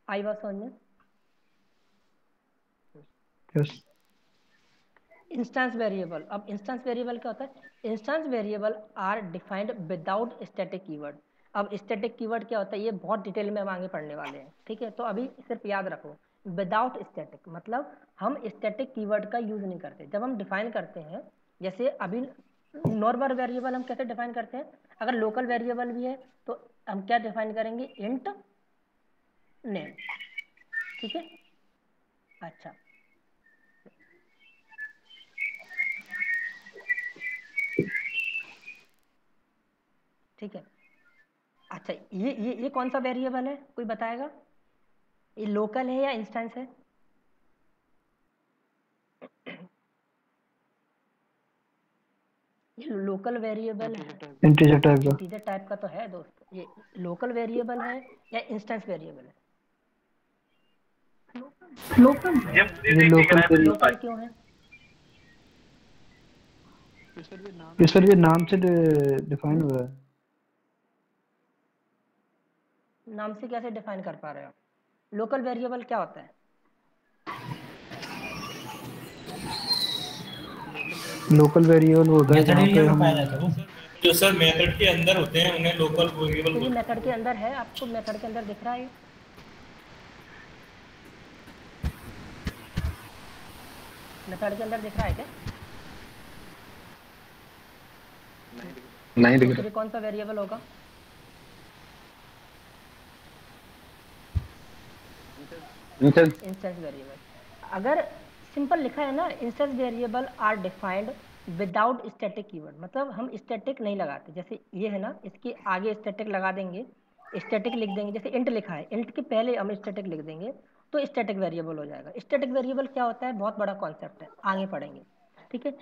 आई बात समझ में? यस। Instance variable. अब इंस्टेंस वेरिएबल क्या होता है? Instance variable are defined without static keyword. अब स्टैटिक कीवर्ड क्या होता है ये बहुत डिटेल में हम आगे पढ़ने वाले हैं, ठीक है। तो अभी सिर्फ याद रखो, विदाउट स्टैटिक मतलब हम स्टैटिक कीवर्ड का यूज नहीं करते जब हम डिफाइन करते हैं। जैसे अभी नॉर्मल वेरिएबल हम कैसे डिफाइन करते हैं? अगर लोकल वेरिएबल भी है तो हम क्या डिफाइन करेंगे? इंट नेम, ठीक है। अच्छा, ठीक है। अच्छा, ये कौन सा वेरिएबल है, कोई बताएगा? ये लोकल है या इंस्टेंस है? ये लोकल वेरिएबल है, इंटीजर टाइप का। इंटीजर टाइप का तो है दोस्त। ये लोकल वेरिएबल है या इंस्टेंस वेरिएबल है? लोकल ये लोकल। लोकल क्यों है? ये सर ये नाम से डिफाइन हुआ है। नाम से कैसे डिफाइन कर पा रहे हो? लोकल वेरिएबल क्या होता है? लोकल वेरिएबल वो होता है जहाँ पे हम जो सर मेथड के अंदर होते हैं उन्हें लोकल वेरिएबल तो ये बोलते मेथड के अंदर है, आपको मेथड के अंदर दिख रहा है ये? मेथड के अंदर दिख रहा है क्या? नहीं तो दिख फिर ये कौन सा वेरिएबल होगा? रहा। Instance variable. अगर सिंपल लिखा है ना, instance variable are defined without static keyword, मतलब हम स्टैटिक नहीं लगाते। जैसे ये है ना, इसके आगे स्टैटिक लगा देंगे, स्टैटिक लिख देंगे। जैसे इंट लिखा है, इंट के पहले हम स्टैटिक लिख देंगे तो स्टैटिक वेरिएबल हो जाएगा। स्टैटिक वेरिएबल क्या होता है? बहुत बड़ा कॉन्सेप्ट है, आगे पढ़ेंगे, ठीक है।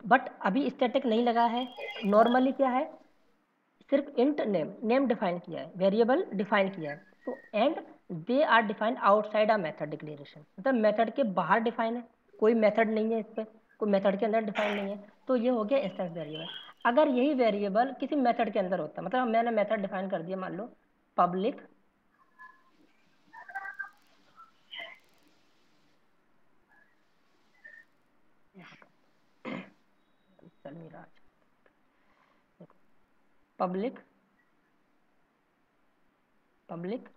बट अभी स्टैटिक नहीं लगा है। नॉर्मली क्या है? सिर्फ इंट नेम डिफाइन किया है, वेरिएबल डिफाइन किया है। तो and they are defined outside a method declaration, मतलब मेथड के बाहर डिफाइन है, कोई मेथड नहीं है इस पर, कोई मेथड के अंदर डिफाइन नहीं है। तो ये हो गया इंस्टेंस वेरिएबल। अगर यही वेरिएबल किसी मेथड के अंदर होता, मतलब मैंने मेथड डिफाइन कर दिया, मान लो पब्लिक चल नहीं रहा, पब्लिक पब्लिक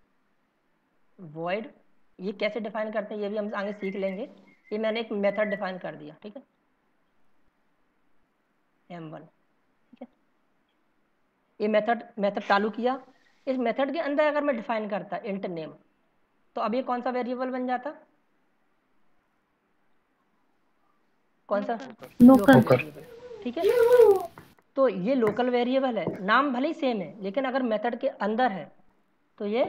वॉइड, ये कैसे डिफाइन करते हैं ये भी हम आगे सीख लेंगे। ये मैंने एक मेथड डिफाइन कर दिया, ठीक है, m1, ठीक है। ये मेथड चालू किया। इस मेथड के अंदर अगर मैं डिफाइन करता इंट नेम, तो अब ये कौन सा वेरिएबल बन जाता, कौन सा, लोकल वेरिएबल, ठीक है। तो ये लोकल वेरिएबल है, नाम भले ही सेम है लेकिन अगर मेथड के अंदर है तो ये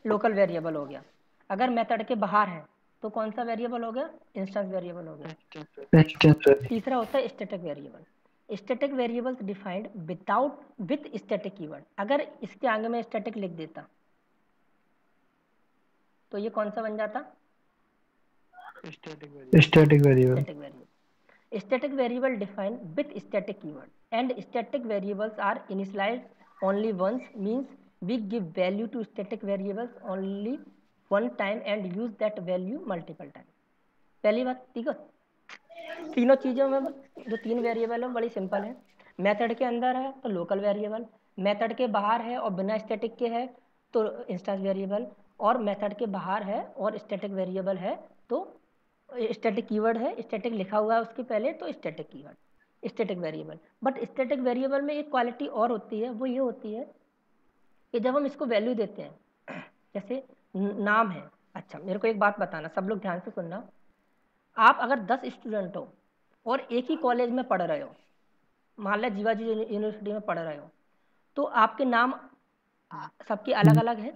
लोकल वेरिएबल हो गया। अगर मेथड के बाहर है तो कौन सा वेरिएबल हो गया, इंस्टेंस वेरिएबल हो गया। तीसरा होता है static variable. Static variables defined with static keyword. अगर इसके आगे मैं स्टैटिक लिख देता तो ये कौन सा बन जाता, static variable. Static variable defined with static keyword, and static variables are initialized only once, means we give value to static variables only one time and use that value multiple time। पहली बात, ठीक है, तीनों चीज़ों में जो तीन variable है बड़ी सिंपल है। मेथड के अंदर है तो लोकल वेरिएबल, मेथड के बाहर है और बिना स्टैटिक के है तो इंस्टेंस वेरिएबल, और मेथड के बाहर है और स्टैटिक वेरिएबल है तो स्टैटिक कीवर्ड है, स्टैटिक लिखा हुआ है उसके पहले तो static keyword, static variable. But static variable में एक क्वालिटी और होती है, वो ये होती है कि जब हम इसको वैल्यू देते हैं, जैसे नाम है। अच्छा, मेरे को एक बात बताना, सब लोग ध्यान से सुनना। आप अगर 10 स्टूडेंट हो और एक ही कॉलेज में पढ़ रहे हो, मान लो जीवाजी यूनिवर्सिटी में पढ़ रहे हो, तो आपके नाम सबके अलग अलग है,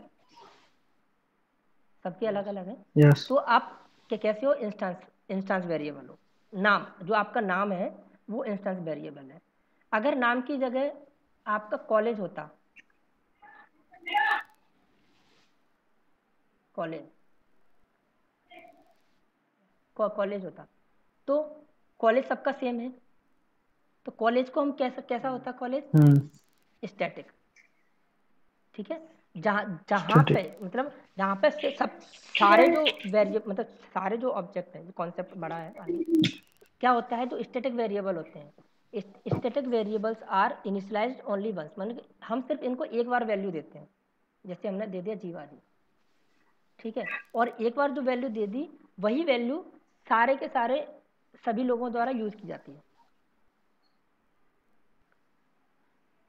सबके अलग अलग है। यस। तो आप कैसे हो, इंस्टेंस वेरिएबल हो। नाम, जो आपका नाम है वो इंस्टेंस वेरिएबल है। अगर नाम की जगह आपका कॉलेज होता, कॉलेज होता तो कॉलेज सबका सेम है, तो कॉलेज को हम कैसा होता, कॉलेज स्टैटिक, ठीक है। जहाँ पे मतलब जहाँ पे सब सारे जो वेरिएबल मतलब सारे जो ऑब्जेक्ट है, कॉन्सेप्ट बड़ा है आगे, क्या होता है, जो स्टैटिक वेरिएबल होते हैं, static variables are initialized only once, मतलब हम सिर्फ इनको एक बार वैल्यू देते हैं। जैसे हमने दे दिया जीवाजी, ठीक है, और एक बार जो वैल्यू दे दी वही वैल्यू सारे के सारे सभी लोगों द्वारा यूज की जाती है,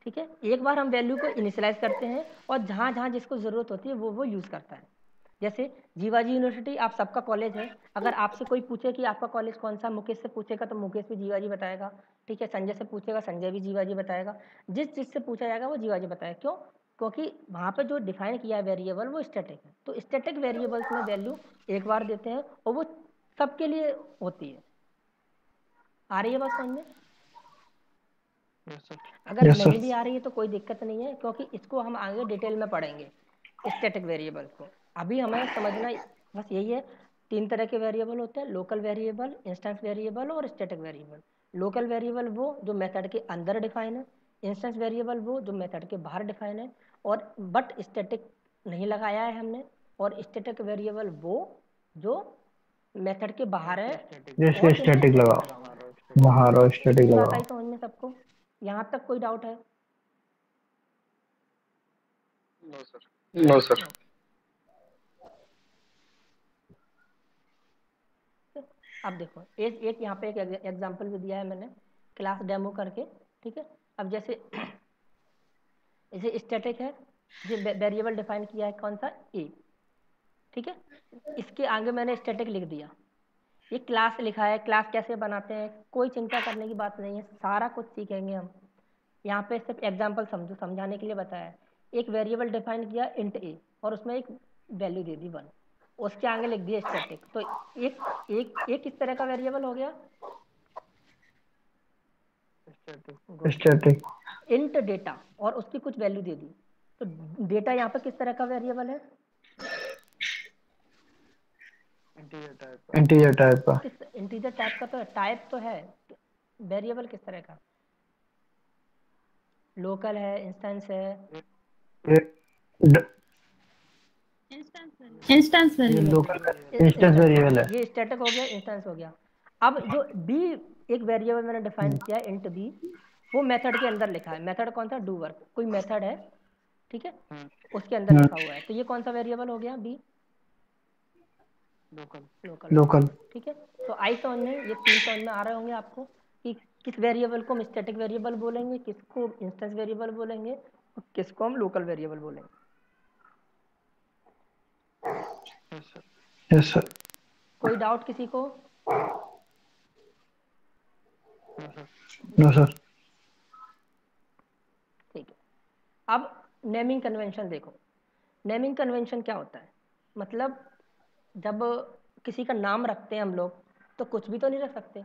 ठीक है। एक बार हम वैल्यू को इनिशियलाइज करते हैं और जहाँ जहाँ जिसको ज़रूरत होती है वो यूज़ करता है। जैसे जीवाजी यूनिवर्सिटी आप सबका कॉलेज है, अगर आपसे कोई पूछे कि आपका कॉलेज कौन सा, मुकेश से पूछेगा तो मुकेश भी जीवाजी बताएगा, ठीक है। संजय से पूछेगा, संजय भी जीवाजी बताएगा। जिस चीज़ से पूछा जाएगा वो जीवाजी बताएगा। क्यों? क्योंकि वहाँ पर जो डिफाइन किया है वेरिएबल वो स्टैटिक है। तो स्टैटिक वेरिएबल्स में वैल्यू एक बार देते हैं और वो सबके लिए होती है। आ रही है बात समझ में? अगर नहीं भी आ रही है तो कोई दिक्कत नहीं है, क्योंकि इसको हम आगे डिटेल में पढ़ेंगे स्टैटिक वेरिएबल्स को। अभी हमें समझना बस यही है, तीन तरह के वेरिएबल होते हैं, लोकल वेरिएबल, इंस्टेंस वेरिएबल और स्टैटिक वेरिएबल। लोकल वेरिएबल वो जो मेथड के अंदर डिफाइन है, इंस्टेंस वेरिएबल वो जो मेथड के बाहर डिफाइन है और बट स्टैटिक नहीं लगाया है हमने, और स्टैटिक वेरिएबल वो जो मेथड के बाहर है, जैसे स्टैटिक लगाओ बाहर और स्टैटिक लगाओ। बात आई समझ में सबको? यहाँ तक कोई डाउट है? No sir. अब देखो एक यहाँ पे एक एग्जांपल भी दिया है मैंने क्लास डेमो करके, ठीक है। अब जैसे स्टैटिक है, जो वेरिएबल डिफाइन किया है कौन सा, ए, ठीक है। इसके आगे मैंने स्टैटिक लिख दिया, ये क्लास लिखा है। क्लास कैसे बनाते हैं कोई चिंता करने की बात नहीं है, सारा कुछ सीखेंगे हम। यहाँ पे सिर्फ एग्जांपल समझाने के लिए बताया। एक वेरिएबल डिफाइन किया इंट ए और उसमें एक वैल्यू दे दी 1, उसके आगे लिख दिया स्टैटिक। तो एक किस तरह का वेरिएबल हो गया, स्टैटिक। इंट डेटा, और उसकी कुछ वैल्यू दे दी। तो डेटा यहाँ पे किस तरह का वेरिएबल है, इंटीजर टाइप का। इंटीजर टाइप का तो टाइप तो है, वेरिएबल किस तरह का, लोकल है, इंस्टेंस है, इंस्टेंस वेरिएबल है। ये स्टैटिक हो गया, इंस्टेंस हो गया। अब जो बी एक वेरिएबल मैंने डिफाइन किया इंट बी, वो मेथड के अंदर लिखा है। मेथड कौन सा, डू वर्क। कोई मेथड है ठीक है, उसके अंदर लिखा हुआ है। तो ये कौन सा वेरिएबल हो गया? B, local. लोकल। ठीक है, तो आई समझ में, ये तीन समझ में आ रहे होंगे आपको कि किस वेरिएबल को हम स्टैटिक वेरिएबल बोलेंगे, किसको इंस्टेंस वेरिएबल बोलेंगे और किसको हम लोकल वेरिएबल बोलेंगे। Yes sir. कोई डाउट किसी को? No sir. ठीक है, अब नेमिंग कन्वेंशन देखो। नेमिंग कन्वेंशन क्या होता है? मतलब जब किसी का नाम रखते हैं हम लोग तो कुछ भी तो नहीं रख सकते।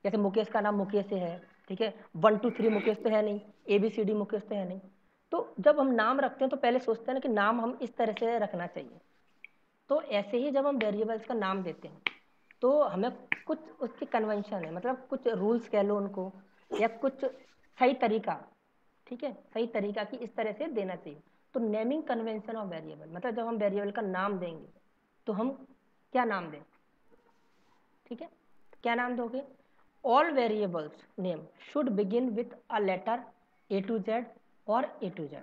जैसे मुकेश का नाम मुकेश से है, ठीक है, 1 2 3 मुकेश तो है नहीं, ABCD मुकेश तो है नहीं। तो जब हम नाम रखते हैं तो पहले सोचते हैं ना कि नाम हम इस तरह से रखना चाहिए। तो ऐसे ही जब हम वेरिएबल्स का नाम देते हैं तो हमें कुछ उसके कन्वेंशन है, मतलब कुछ रूल्स कह लो उनको, या कुछ सही तरीका, ठीक है, सही तरीका कि इस तरह से देना चाहिए। तो नेमिंग कन्वेंशन ऑफ वेरिएबल, मतलब जब हम वेरिएबल का नाम देंगे तो हम क्या नाम दें? ठीक है, क्या नाम दोगे? All variables name should begin with a letter A to Z और A to Z।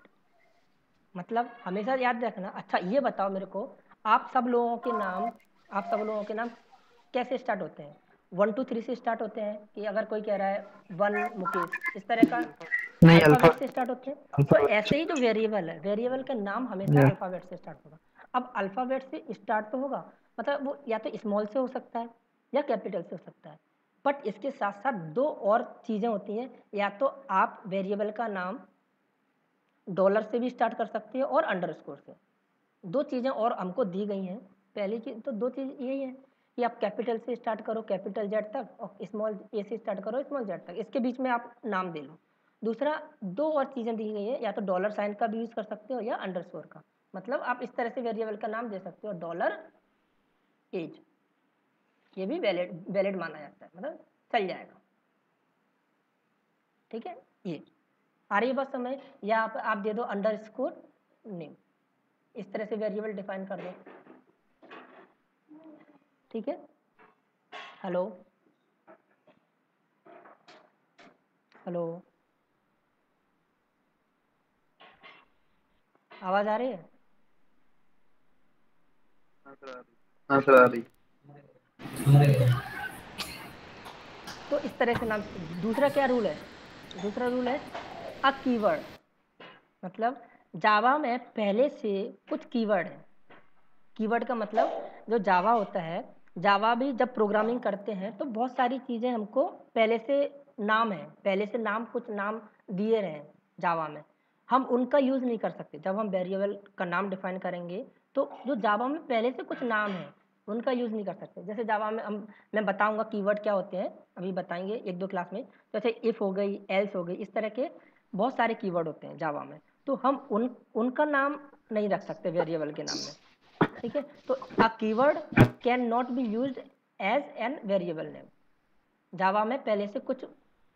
मतलब हमेशा याद रखना। अच्छा ये बताओ मेरे को, आप सब लोगों के नाम कैसे स्टार्ट होते हैं? 1 2 3 से स्टार्ट होते हैं कि अगर कोई कह रहा है 1 मुकेश, इस तरह का नहीं, अल्फ़ाबेट से स्टार्ट होते हैं। तो अल्फाबेट। ऐसे ही जो वेरिएबल है, वेरिएबल का नाम हमेशा अल्फ़ाबेट से स्टार्ट होगा। अब अल्फ़ाबेट से स्टार्ट तो होगा, मतलब वो या तो स्मॉल से हो सकता है या कैपिटल से हो सकता है। बट इसके साथ साथ दो और चीज़ें होती हैं, या तो आप वेरिएबल का नाम डॉलर से भी स्टार्ट कर सकते हो और अंडरस्कोर से। दो चीज़ें और हमको दी गई हैं। पहली चीज़ तो दो चीज़ यही है कि आप कैपिटल से स्टार्ट करो कैपिटल जेड तक, और स्मॉल ए से स्टार्ट करो स्मॉल जेड तक, इसके बीच में आप नाम दे लो। दूसरा, दो और चीज़ें दी गई है, या तो डॉलर साइन का भी यूज़ कर सकते हो या अंडरस्कोर का। मतलब आप इस तरह से वेरिएबल का नाम दे सकते हो, डॉलर एज, ये भी वैलिड माना जाता है, मतलब चल जाएगा। ठीक है, ये आ रही है बात समझ? या आप दे दो अंडरस्कोर नेम, इस तरह से वेरिएबल डिफाइन कर दो। ठीक है, हेलो हेलो, आवाज़ आ रही है? हाँ सर आ रही। ठीक है, तो इस तरह से नाम। दूसरा क्या रूल है? दूसरा रूल है अ कीवर्ड, मतलब जावा में पहले से कुछ कीवर्ड है। कीवर्ड का मतलब, जो जावा होता है, जावा भी जब प्रोग्रामिंग करते हैं तो बहुत सारी चीज़ें हमको पहले से नाम है, पहले से नाम, कुछ नाम दिए रहे हैं जावा में, हम उनका यूज़ नहीं कर सकते। जब हम वेरिएबल का नाम डिफाइन करेंगे तो जो जावा में पहले से कुछ नाम है उनका यूज़ नहीं कर सकते। जैसे जावा में मैं बताऊंगा कीवर्ड क्या होते हैं, अभी बताएंगे एक दो क्लास में। जैसे इफ़ हो गई, एल्स हो गई, इस तरह के बहुत सारे कीवर्ड होते हैं जावा में, तो हम उनका नाम नहीं रख सकते वेरिएबल के नाम में। ठीक है, तो a keyword can not be used as an variable name. Java में पहले से कुछ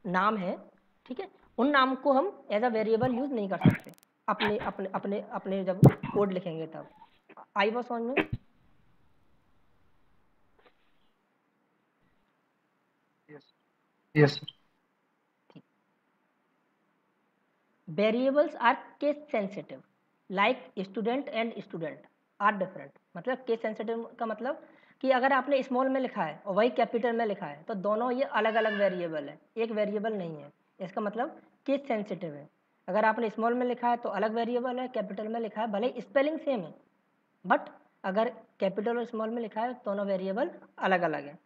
नाम है, ठीक है, उन नाम को हम एज अ वेरिएबल यूज नहीं कर सकते अपने अपने अपने अपने जब कोड लिखेंगे तब। आई बात समझ में? Yes. Variables are case sensitive, like student and student are different. मतलब केस सेंसिटिव का मतलब कि अगर आपने स्मॉल में लिखा है और वही कैपिटल में लिखा है तो दोनों ये अलग अलग वेरिएबल है, एक वेरिएबल नहीं है। इसका मतलब केस सेंसिटिव है। अगर आपने स्मॉल में लिखा है तो अलग वेरिएबल है, कैपिटल में लिखा है भले स्पेलिंग सेम है, बट अगर कैपिटल और स्मॉल में लिखा है दोनों वेरिएबल अलग अलग है।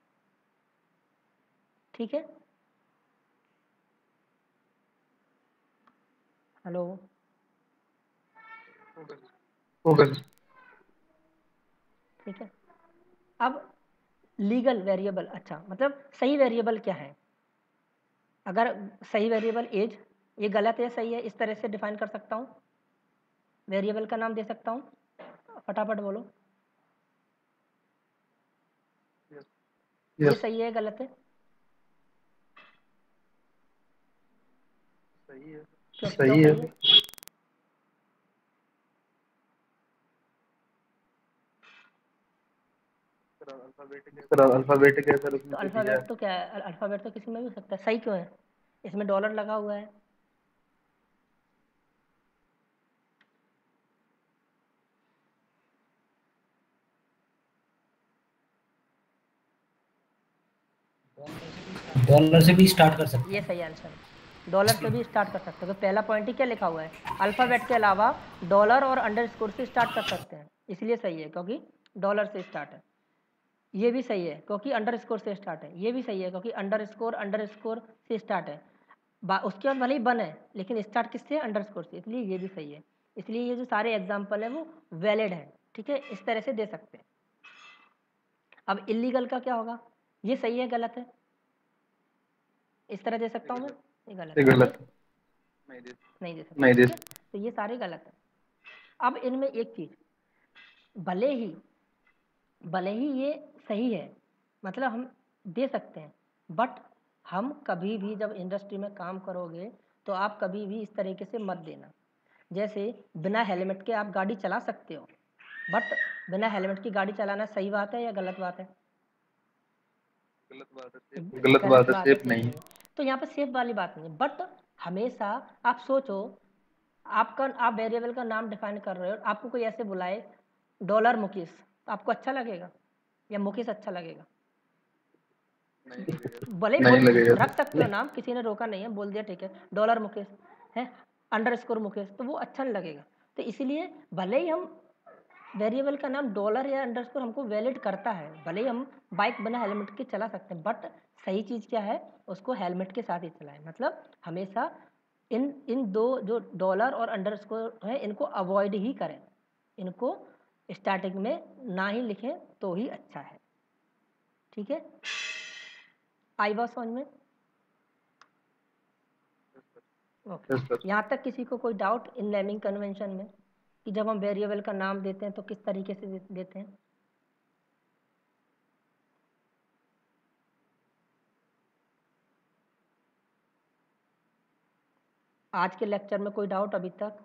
ठीक है, हेलो, ओके। ठीक है। अब लीगल वेरिएबल, अच्छा मतलब सही वेरिएबल क्या है? अगर सही वेरिएबल एज, ये गलत है सही है, इस तरह से डिफाइन कर सकता हूँ, वेरिएबल का नाम दे सकता हूँ, फटाफट बोलो। ये सही है गलत है? सही है। क्यों सही सही है। है? सर अल्फाबेटिक है सर, उसमें तो से दिया है। अल्फ़ाबेट तो क्या है, अल्फ़ाबेट तो किसी में भी हो सकता है। सही क्यों है? इसमें डॉलर लगा हुआ है। डॉलर से भी स्टार्ट कर सकते ये सही आंसर है, डॉलर से भी स्टार्ट कर सकते हो। तो पहला पॉइंट ही क्या लिखा हुआ है, अल्फ़ाबेट के अलावा डॉलर और अंडरस्कोर से स्टार्ट कर सकते हैं, इसलिए सही है क्योंकि डॉलर से स्टार्ट है। ये भी सही है क्योंकि अंडरस्कोर से स्टार्ट है। ये भी सही है क्योंकि अंडरस्कोर से स्टार्ट है। उसके बाद भले ही बन है लेकिन स्टार्ट किससे, अंडरस्कोर से, इसलिए ये भी सही है। इसलिए ये जो सारे एग्जाम्पल हैं वो वैलिड है, ठीक है, इस तरह से दे सकते हैं। अब इलीगल का क्या होगा, ये सही है गलत है, इस तरह दे सकता हूँ मैं, ये गलत है, गलत नहीं दे सकता, नहीं दे ठीक है? तो ये सारे गलत है। अब इनमें एक चीज, भले ही ये सही है, मतलब हम दे सकते हैं, बट हम कभी भी जब इंडस्ट्री में काम करोगे तो आप कभी भी इस तरीके से मत देना। जैसे बिना हेलमेट के आप गाड़ी चला सकते हो, बट बिना हेलमेट की गाड़ी चलाना सही बात है या गलत बात है? गलत बात है, सेफ नहीं। तो यहाँ पे सेफ वाली बात नहीं है, बट हमेशा आप सोचो, आप वेरिएबल का नाम डिफाइन कर रहे हो, आपको कोई ऐसे बुलाए डॉलर मुकेश, तो आपको अच्छा लगेगा या मुकेश अच्छा लगेगा? भले नहीं लगेगा। रख सकते हो नाम, किसी ने रोका नहीं है, बोल दिया ठीक है डॉलर मुकेश है, अंडरस्कोर मुकेश, तो वो अच्छा नहीं लगेगा। तो इसीलिए भले ही हम वेरिएबल का नाम डॉलर या अंडरस्कोर हमको वैलिड करता है, भले ही हम बाइक बिना हेलमेट के चला सकते हैं, बट सही चीज़ क्या है, उसको हेलमेट के साथ ही चलाएं। मतलब हमेशा इन दो जो डॉलर और अंडरस्कोर है इनको अवॉइड ही करें, इनको स्टार्टिंग में ना ही लिखें तो ही अच्छा है, ठीक है? आई बात समझ में? ओके, यहाँ तक किसी को कोई डाउट इन नेमिंग कन्वेंशन में कि जब हम वेरिएबल का नाम देते हैं तो किस तरीके से देते हैं? आज के लेक्चर में कोई डाउट अभी तक?